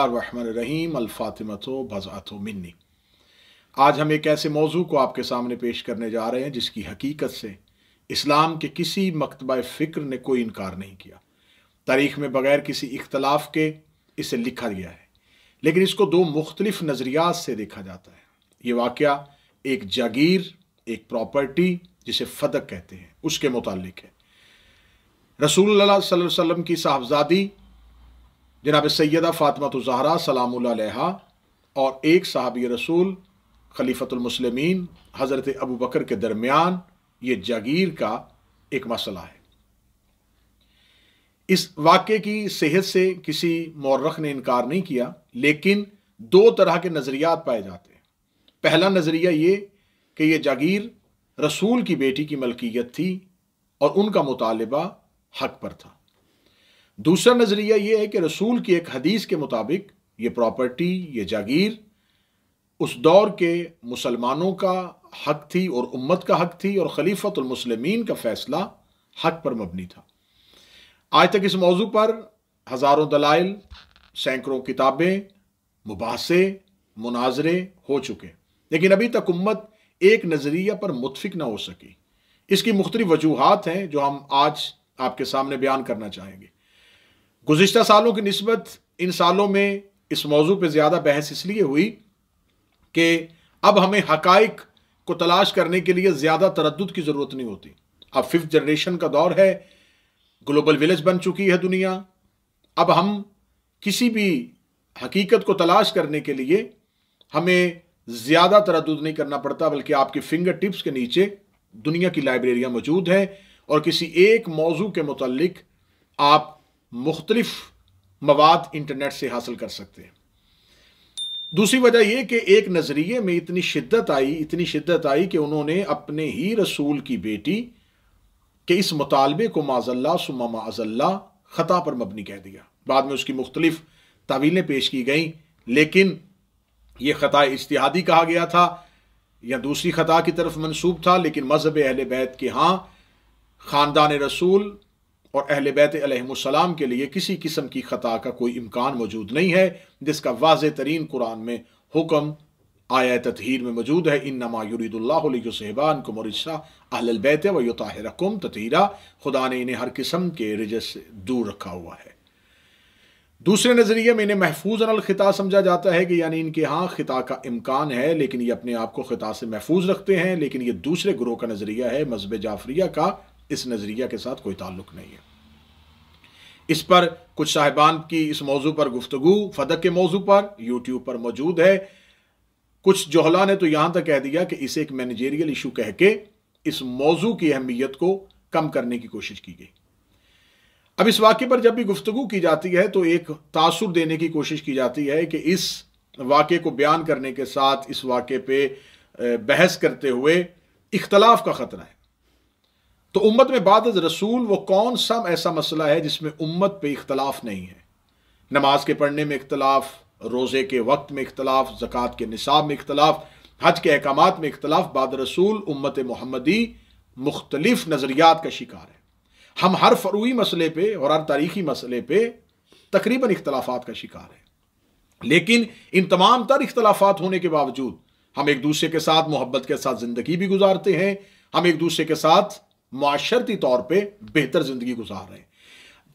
बिस्मिल्लाहिर्रहमानिर्रहीम अल-फातिमतो बज़अतो मिन्नी। आज हम एक ऐसे मौजू को आपके सामने पेश करने जा रहे हैं जिसकी हकीकत से इस्लाम के किसी मकतबा फ़िक्र ने कोई इनकार नहीं किया। तारीख़ में बग़ैर किसी इख्तलाफ के इसे लिखा गया है, लेकिन इसको दो मुख्तलिफ नज़रियात से देखा जाता है। ये वाक़या एक जागीर, एक प्रॉपर्टी जिसे फ़दक कहते हैं, उसके मुताल्लिक है। रसूलुल्लाह सल्लल्लाहु अलैहि वसल्लम की साहबजादी जनाब सैयदा फ़ातिमा ज़हरा सलामुल्लाह अलैहा और एक सहाबी रसूल खलीफतुल मुस्लिमीन हज़रत अबू बकर के दरमियान ये जागीर का एक मसला है। इस वाक़े की सेहत से किसी मौर्रख ने इनकार नहीं किया, लेकिन दो तरह के नज़रियात पाए जाते हैं। पहला नज़रिया ये कि यह जागीर रसूल की बेटी की मलकियत थी और उनका मुतालिबा हक पर था। दूसरा नज़रिया यह है कि रसूल की एक हदीस के मुताबिक ये प्रॉपर्टी, ये जागीर उस दौर के मुसलमानों का हक थी और उम्मत का हक थी और खलीफतुल मुस्लिमीन का फैसला हक पर मबनी था। आज तक इस मौजू पर हज़ारों दलाइल, सैकड़ों किताबें, मुबाहसे, मुनाजरे हो चुके, लेकिन अभी तक उम्मत एक नज़रिया पर मुत्फिक ना हो सकी। इसकी मुख्तलिफ वजूहात हैं जो हम आज आपके सामने बयान करना चाहेंगे। गुज़िश्ता सालों की निस्बत इन सालों में इस मौजू पर ज़्यादा बहस इसलिए हुई कि अब हमें हक़ाइक़ को तलाश करने के लिए ज़्यादा तरद्दुद की ज़रूरत नहीं होती। अब 5th जनरेशन का दौर है, ग्लोबल विलेज बन चुकी है दुनिया। अब हम किसी भी हकीकत को तलाश करने के लिए हमें ज़्यादा तरद्दुद नहीं करना पड़ता, बल्कि आपके फिंगर टिप्स के नीचे दुनिया की लाइब्रेरियाँ मौजूद हैं और किसी एक मौजू के मुतल्लिक आप मुख्तलिफ मवाद इंटरनेट से हासिल कर सकते हैं। दूसरी वजह यह कि एक नज़रिए में इतनी शिद्दत आई कि उन्होंने अपने ही रसूल की बेटी के इस मुतालबे को माज़ल्ला सुम्मा माज़ल्ला ख़ता पर मबनी कह दिया। बाद में उसकी मुख्तलिफ तावीलें पेश की गई, लेकिन यह ख़ता इज्तिहादी कहा गया था या दूसरी ख़ता की तरफ मंसूब था। लेकिन मज़हब अहले बैत के यहाँ ख़ानदान रसूल और अहले बैत अलैहिमुस्सलाम के लिए किसी किस्म की ख़ता का कोई इम्कान मौजूद नहीं है, जिसका वाज़ेह तरीन कुरान में हुक्म आया ततहीर में मौजूद है। इन्नमा युरीदुल्लाहु लियुज़हिबा अन्कुम रिज्सा अहलल बैत व युताहिरकुम तत्हीरा। खुदा ने इन्हें हर किस्म के रिजस से दूर रखा हुआ है। दूसरे नज़रिए में इन्हें महफूज अल ख़िता समझा जाता है कि यानी इनके यहाँ ख़िता का इम्कान है, लेकिन ये अपने आप को ख़िता से महफूज रखते हैं। लेकिन ये दूसरे ग्रोह का नज़रिया है, मज़हब जाफरिया का। इस नज़रिया के साथ कोई ताल्लुक नहीं है। इस पर कुछ साहिबान की इस मौजू पर गुफ्तगू फ़दक के मौजू पर यूट्यूब पर मौजूद है। कुछ जोहला ने तो यहाँ तक कह दिया कि इसे एक मैनेजेरियल इशू कह के इस मौजू की अहमियत को कम करने की कोशिश की गई। अब इस वाक़े पर जब भी गुफ्तगू की जाती है तो एक तासुर देने की कोशिश की जाती है कि इस वाक़े को बयान करने के साथ इस वाक़े पे बहस करते हुए इख्तलाफ का ख़तरा है। तो उम्मत में बाद रसूल वो कौन सा ऐसा मसला है जिसमें उम्मत पे इख्तलाफ नहीं है? नमाज के पढ़ने में इख्तलाफ, रोज़े के वक्त में इख्तलाफ, ज़कात के निसाब में इख्तलाफ, हज के अहकामात में इख्तलाफ। बाद रसूल उम्मत मोहम्मदी मुख्तलिफ नज़रियात का शिकार है। हम हर फ़रूई मसले पे और हर तारीख़ी मसले पे तकरीबन इख्तलाफात का शिकार है, लेकिन इन तमाम तर इख्तलाफात होने के बावजूद हम एक दूसरे के साथ मोहब्बत के साथ ज़िंदगी भी गुजारते हैं। हम एक दूसरे के साथ मुआशरती तौर पे बेहतर ज़िंदगी गुजार रहे हैं।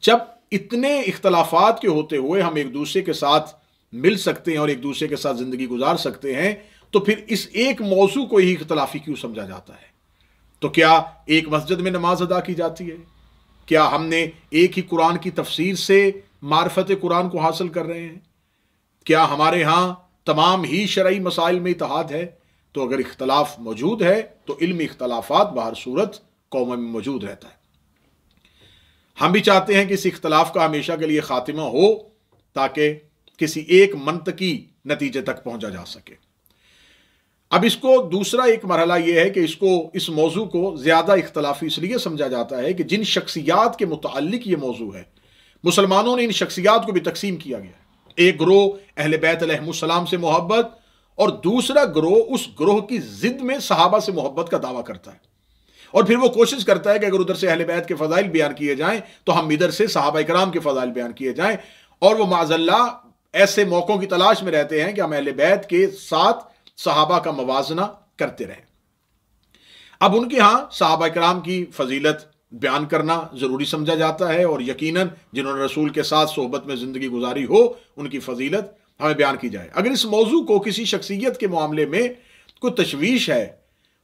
जब इतने इख्तलाफात के होते हुए हम एक दूसरे के साथ मिल सकते हैं और एक दूसरे के साथ ज़िंदगी गुजार सकते हैं, तो फिर इस एक मौजू को ही इख्तलाफी क्यों समझा जाता है? तो क्या एक मस्जिद में नमाज अदा की जाती है? क्या हमने एक ही कुरान की तफसीर से मार्फत कुरान को हासिल कर रहे हैं? क्या हमारे यहाँ तमाम ही शरई मसाइल में इत्तेहाद है? तो अगर इख्तलाफ मौजूद है तो इल्मी इख्तलाफात बाहर सूरत कौम में मौजूद रहता है। हम भी चाहते हैं कि इस इख्तलाफ का हमेशा के लिए खात्मा हो, ताकि किसी एक मंतकी नतीजे तक पहुंचा जा सके। अब इसको दूसरा एक मरहला यह है कि इस मौजू को ज़्यादा इख्तलाफी इसलिए समझा जाता है कि जिन शख्सियात के मुताल्लिक ये मौजू है, मुसलमानों ने इन शख्सियात को भी तकसीम किया गया है। एक ग्रोह अहले बैत अलैहिमुस्सलाम से मोहब्बत और दूसरा ग्रोह उस ग्रोह की जिद में सहाबा से मोहब्बत का दावा करता है, और फिर वो कोशिश करता है कि अगर उधर से अहले बैत के फ़ज़ाइल बयान किए जाएं तो हम इधर से सहाबा इकराम के फ़ज़ाइल बयान किए जाएं, और वो माज़ल्ला ایسے موقعوں کی تلاش میں رہتے ہیں کہ ہم اہل بیت کے ساتھ صحابہ کا موازنہ کرتے رہیں۔ اب ان کے ہاں صحابہ کرام کی فضیلت بیان کرنا ضروری سمجھا جاتا ہے، اور یقیناً جنہوں نے رسول کے ساتھ صحبت میں زندگی گزاری ہو ان کی فضیلت ہمیں بیان کی جائے۔ اگر اس موضوع کو کسی شخصیت کے معاملے میں کوئی تشویش ہے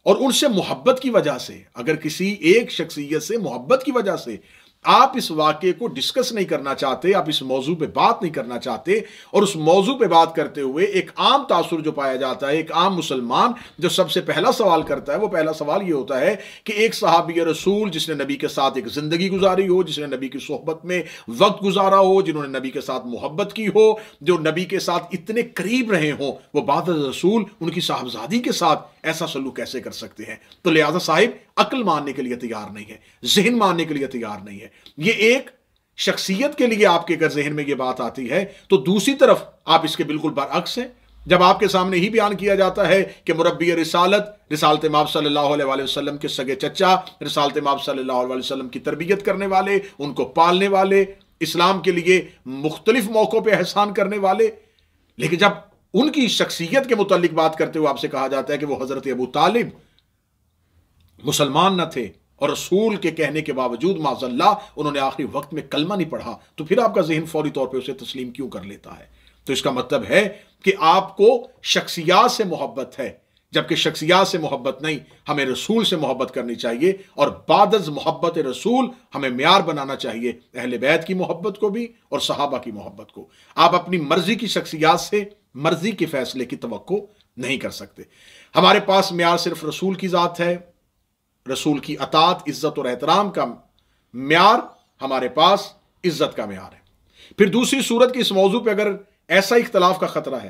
اور ان سے محبت کی وجہ سے، اگر کسی ایک شخصیت سے محبت کی وجہ سے آپ اس واقعے کو ڈسکس نہیں کرنا چاہتے، آپ اس موضوع پہ بات نہیں کرنا چاہتے، اور اس موضوع پہ بات کرتے ہوئے ایک عام تاثر جو پایا جاتا ہے، ایک عام مسلمان جو سب سے پہلا سوال کرتا ہے، وہ پہلا سوال یہ ہوتا ہے کہ ایک صحابی رسول جس نے نبی کے ساتھ ایک زندگی گزاری ہو، جس نے نبی کی صحبت میں وقت گزارا ہو، جنہوں نے نبی کے ساتھ محبت کی ہو، جو نبی کے ساتھ اتنے قریب رہے ہوں، وہ بعد از رسول ان کی صاحبزادی کے ساتھ ایسا سلوک کیسے کر سکتے ہیں؟ تو لہذا صاحب عقل ماننے کے لیے تیار نہیں ہے، ذہن ماننے کے لیے تیار نہیں ہے۔ یہ ایک شخصیت کے لیے آپ کے اگر ذہن میں یہ بات آتی ہے، تو دوسری طرف آپ اس کے بالکل برعکس ہیں۔ جب آپ کے سامنے ہی بیان کیا جاتا ہے کہ مربی رسالت مآب صلی اللہ علیہ وسلم کے سگے چچا، رسالت مآب صلی اللہ علیہ وسلم کی تربیت کرنے والے، ان کو پالنے والے، اسلام کے لیے مختلف موقعوں پہ احسان کرنے والے، لیکن جب ان کی شخصیت کے متعلق بات کرتے ہوئے آپ سے کہا جاتا ہے کہ وہ حضرت ابو طالب مسلمان نہ تھے اور رسول کے کہنے کے باوجود معاذ اللہ انہوں نے آخری وقت میں کلمہ نہیں پڑھا، تو پھر آپ کا ذہن فوری طور پہ اسے تسلیم کیوں کر لیتا ہے؟ تو اس کا مطلب ہے کہ آپ کو شخصیات سے محبت ہے، جبکہ شخصیات سے محبت نہیں، ہمیں رسول سے محبت کرنی چاہیے، اور بعد از محبت رسول ہمیں معیار بنانا چاہیے اہل بیت کی محبت کو بھی اور صحابہ کی محبت کو۔ آپ اپنی مرضی کی شخصیات سے مرضی کے فیصلے کی توقع نہیں کر سکتے۔ ہمارے پاس معیار صرف رسول کی ذات ہے، رسول کی اطاعت، عزت اور احترام کا معیار ہمارے پاس عزت کا معیار ہے۔ پھر دوسری صورت کی اس موضوع پہ اگر ایسا اختلاف کا خطرہ ہے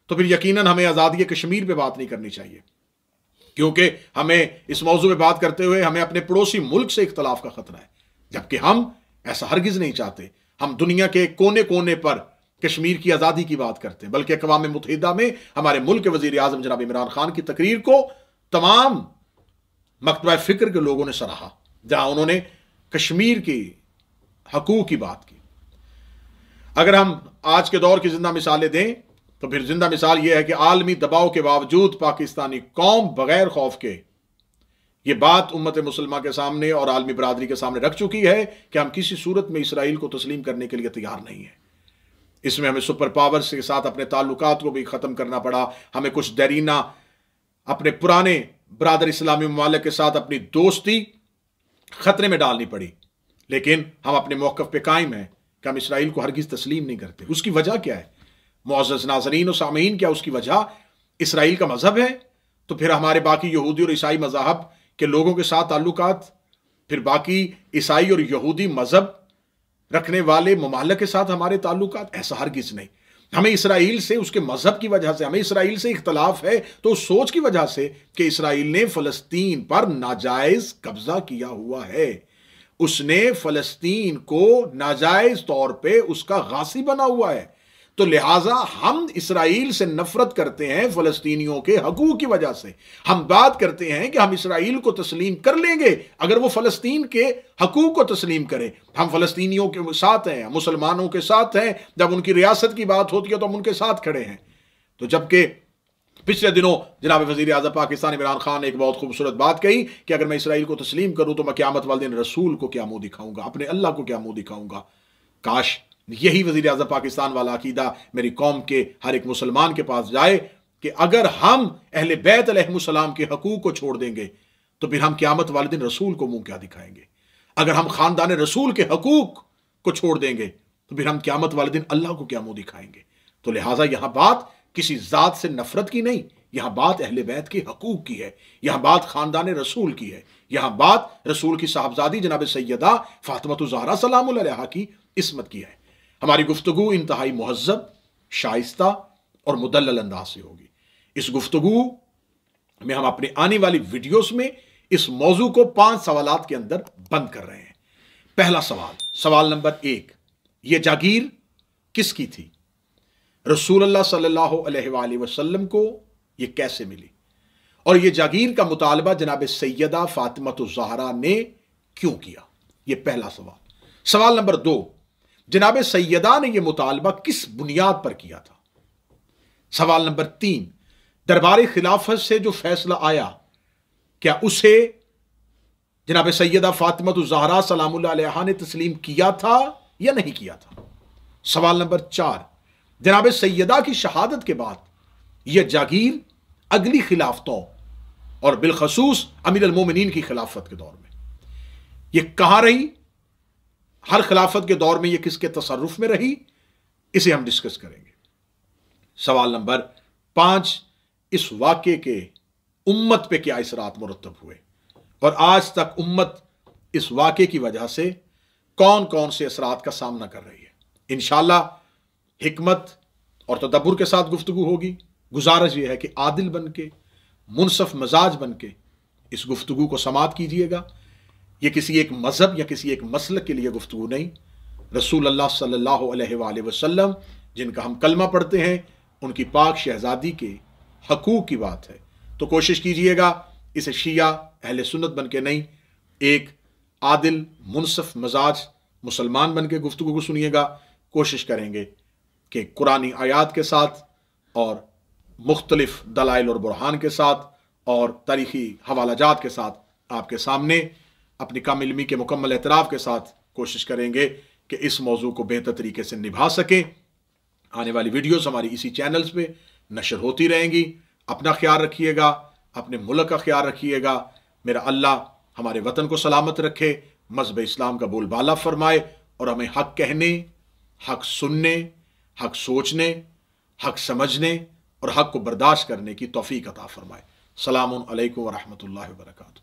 تو پھر یقیناً ہمیں آزادی کشمیر پہ بات نہیں کرنی چاہیے، کیونکہ ہمیں اس موضوع پہ بات کرتے ہوئے ہمیں اپنے پڑوسی ملک سے اختلاف کا خطرہ ہے، جبکہ ہم ایسا ہرگز نہیں چاہتے۔ ہم دنیا کے کونے کونے پر کشمیر کی آزادی کی بات کرتے ہیں، بلکہ اقوام متحدہ میں ہمارے ملک کے وزیر اعظم جناب عمران خان کی تقریر کو تمام مکتبہ فکر کے لوگوں نے سراہا، جہاں انہوں نے کشمیر کی حقوق کی بات کی۔ اگر ہم آج کے دور کی زندہ مثالیں دیں تو پھر زندہ مثال یہ ہے کہ عالمی دباؤ کے باوجود پاکستانی قوم بغیر خوف کے یہ بات امت مسلمہ کے سامنے اور عالمی برادری کے سامنے رکھ چکی ہے کہ ہم کسی صورت میں اسرائیل کو تسلیم کرنے کے لیے تیار نہیں ہیں۔ اس میں ہمیں سپر پاورز کے ساتھ اپنے تعلقات کو بھی ختم کرنا پڑا، ہمیں کچھ دیرینہ اپنے پرانے برادر اسلامی ممالک کے ساتھ اپنی دوستی خطرے میں ڈالنی پڑی، لیکن ہم اپنے موقف پہ قائم ہیں کہ ہم اسرائیل کو ہرگز تسلیم نہیں کرتے۔ اس کی وجہ کیا ہے معزز ناظرین و سامعین؟ کیا اس کی وجہ اسرائیل کا مذہب ہے؟ تو پھر ہمارے باقی یہودی اور عیسائی مذاہب کے لوگوں کے ساتھ تعلقات، پھر باقی عیسائی اور یہودی مذہب رکھنے والے ممالک کے ساتھ ہمارے تعلقات، ایسا ہرگز نہیں۔ ہمیں اسرائیل سے اس کے مذہب کی وجہ سے، ہمیں اسرائیل سے اختلاف ہے تو اس سوچ کی وجہ سے کہ اسرائیل نے فلسطین پر ناجائز قبضہ کیا ہوا ہے، اس نے فلسطین کو ناجائز طور پہ اس کا غاصب بنا ہوا ہے، تو لہٰذا ہم اسرائیل سے نفرت کرتے ہیں فلسطینیوں کے حقوق کی وجہ سے۔ ہم بات کرتے ہیں کہ ہم اسرائیل کو تسلیم کر لیں گے اگر وہ فلسطین کے حقوق کو تسلیم کرے۔ ہم فلسطینیوں کے ساتھ ہیں، مسلمانوں کے ساتھ ہیں، جب ان کی ریاست کی بات ہوتی ہے تو ہم ان کے ساتھ کھڑے ہیں۔ تو جبکہ پچھلے دنوں جناب وزیر اعظم پاکستان عمران خان نے ایک بہت خوبصورت بات کہی کہ اگر میں اسرائیل کو تسلیم کروں تو میں قیامت والے دن رسول کو کیا منہ دکھاؤں گا، اپنے اللہ کو کیا منہ دکھاؤں گا۔ کاش یہی وزیر اعظم پاکستان والا عقیدہ میری قوم کے ہر ایک مسلمان کے پاس جائے کہ اگر ہم اہل بیت علیہم السلام کے حقوق کو چھوڑ دیں گے تو پھر ہم قیامت والے دن رسول کو منہ کیا دکھائیں گے۔ اگر ہم خاندان رسول کے حقوق کو چھوڑ دیں گے تو پھر ہم قیامت والے دن اللہ کو کیا منہ دکھائیں گے۔ تو لہٰذا یہاں بات کسی ذات سے نفرت کی نہیں، یہاں بات اہل بیت کے حقوق کی ہے، یہاں بات خاندان رسول کی ہے، یہاں بات رسول کی صاحبزادی جناب سیدہ فاطمہ الزہرا سلام اللہ علیہا کی عصمت کی ہے۔ ہماری گفتگو انتہائی مہذب، شائستہ اور مدلل انداز سے ہوگی۔ اس گفتگو میں ہم اپنے آنے والی ویڈیوز میں اس موضوع کو 5 سوالات کے اندر بند کر رہے ہیں۔ پہلا سوال نمبر 1، یہ جاگیر کس کی تھی؟ رسول اللہ صلی اللہ علیہ وآلہ وسلم کو یہ کیسے ملی؟ اور یہ جاگیر کا مطالبہ جناب سیدہ فاطمہ الزہرا نے کیوں کیا؟ یہ پہلا سوال۔ سوال نمبر 2، जनाब सैयदा ने यह मुतालबा किस बुनियाद पर किया था? सवाल नंबर 3, दरबार खिलाफत से जो फैसला आया क्या उसे जनाब सैयदा फातिमा ज़हरा सलामुल्लाह अलैहा ने तस्लीम किया था या नहीं किया था? सवाल नंबर 4, जनाब सैयदा की शहादत के बाद यह जागीर अगली खिलाफतों और बिलखसूस अमीर अल-मोमिनीन की खिलाफत के दौर में यह कहां रही? हर खिलाफत के दौर में यह किसके तसर्रुफ में रही? इसे हम डिस्कस करेंगे। सवाल नंबर 5, इस वाक़े के उम्मत पे क्या असरात मुरत्तब हुए और आज तक उम्मत इस वाक़े की वजह से कौन कौन से असरात का सामना कर रही है? इंशाअल्लाह हिकमत और तदब्बुर के साथ गुफ्तगू होगी। गुजारिश यह है कि आदिल बन के, मुनसफ मजाज बन के इस गुफ्तगू को समाअत कीजिएगा। यह किसी एक मजहब या किसी एक मसलक के लिए गुफ्तगू नहीं, रसूल अल्लाह सल्लल्लाहु अलैहि वसल्लम जिनका हम कलमा पढ़ते हैं उनकी पाक शहजादी के हकूक की बात है। तो कोशिश कीजिएगा इसे शिया अहले सुन्नत बन के नहीं, एक आदिल मुनसफ मजाज मुसलमान बन के गुफ्तगू को सुनिएगा। कोशिश करेंगे कि कुरानी आयात के साथ और मुख्तलिफ दलाइल और बुरहान के साथ और तारीखी हवालाजात के साथ आपके सामने अपनी कम इल्मी के मुकम्मल एतराफ़ के साथ कोशिश करेंगे कि इस मौजू को बेहतर तरीके से निभा सकें। आने वाली वीडियोस हमारी इसी चैनल्स पे नशर होती रहेंगी। अपना ख्याल रखिएगा, अपने मुल्क का ख्याल रखिएगा। मेरा अल्लाह हमारे वतन को सलामत रखे, मज़हब इस्लाम का बोलबाला फरमाए और हमें हक़ कहने, हक़ सुनने, हक़ सोचने, हक़ समझने और हक़ को बर्दाश्त करने की तौफीक अता फरमाए। सलामुन अलैकुम व रहमतुल्लाहि व बरकातुहू।